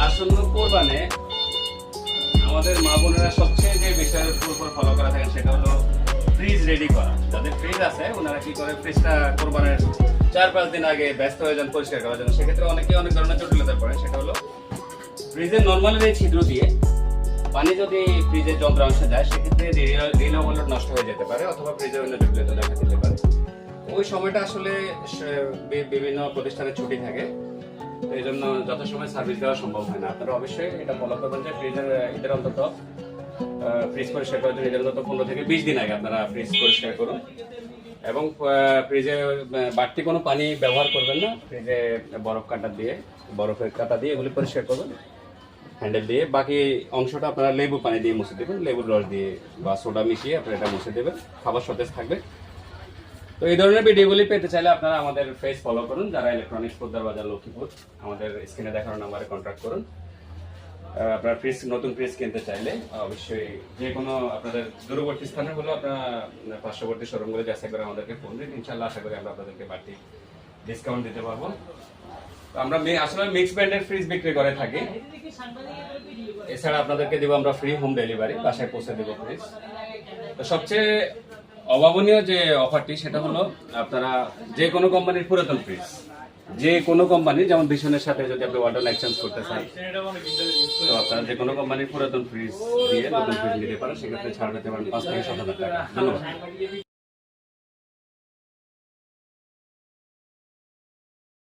আসন্ন কোরবানে আমাদের মা বোনেরা সবচেয়ে যে বিষয়ের উপর ফলো করা থাকে সেটা হলো ফ্রিজ রেডি করা। যাদের ফ্রিজ আছে ওনারা কি করে, ফ্রিজটা কোরবানের 4-5 দিন আগে ব্যস্ত হয়ে যান পরিষ্কার করার জন্য। সেক্ষেত্রে অনেকে অনেক ধরনের জটিলতায় পড়ে। সেটা হলো ফ্রিজের নর্মালি এই ছিদ্র দিয়ে পানি যদি ফ্রিজের যন্ত্রাংশে যায় সেক্ষেত্রে রিল ওভারলোড নষ্ট হয়ে যেতে পারে অথবা ফ্রিজের অন্য জটিলতা দেখা দিতে পারে। ওই সময়টা আসলে বিভিন্ন প্রতিষ্ঠানে ছুটি থাকে, এই জন্য যথাসময় সার্ভিস দেওয়া সম্ভব হয় না। আপনারা অবশ্যই এটা ফলো করবেন যে ফ্রিজের ঈদের অন্তত ফ্রিজ পরিষ্কার করার জন্য ঈদের অন্তত 15 থেকে 20 দিন আগে আপনারা ফ্রিজ পরিষ্কার করুন এবং ফ্রিজে বাড়তি কোনো পানি ব্যবহার করবেন না। ফ্রিজে বরফের কাঁটা দিয়ে এগুলি পরিষ্কার করবেন হ্যান্ডেল দিয়ে। বাকি অংশটা আপনারা লেবু পানি দিয়ে মুছে দেবেন, লেবুর রস দিয়ে বা সোডা মিশিয়ে আপনারা এটা মুছে দেবেন, খাবার সতেজ থাকবে। তো এই ধরনের ভিডিওগুলি পেতে চাইলে আপনারা আমাদের পেজ ফলো করুন। যারা ইলেকট্রনিক্স পোদ্দার বাজার লক্ষ্মীপুর, আমাদের স্ক্রিনে দেখানো নাম্বারে কন্ট্যাক্ট করুন। আপনার নতুন ফ্রিজ কিনতে চাইলে অবশ্যই যে কোনো আপনাদের দূরবর্তী স্থানে হলো আপনারা পার্শ্ববর্তী শোরুমগুলো যাচাই করে আমাদেরকে ফোন দিন। ইনশাআল্লাহ আশা করি আমরা আপনাদেরকে বাড়তি ডিসকাউন্ট দিতে পারবো। তো আমরা আসলে মিক্স ব্র্যান্ডের ফ্রিজ বিক্রি করে থাকি। এছাড়া আপনাদেরকে দেবো আমরা ফ্রি হোম ডেলিভারি, বাসায় পৌঁছে দেবো ফ্রিজ। তো সবচেয়ে অভাবনীয় যে অফারটি সেটা হলো আপনারা যে কোনো কোম্পানির পুরাতন ফ্রিজ, যে কোনো কোম্পানি, যেমন ভীষণের সাথে যদি আপনি ওয়াটার এক্সচেঞ্জ করতে চান তো আপনারা যে কোনো কোম্পানির পুরাতন ফ্রিজ দিয়ে নতুন ফ্রিজ নিতে পারেন। সেক্ষেত্রে ছাড় পেতে পারেন 5 থেকে 7,000 টাকা। ধন্যবাদ।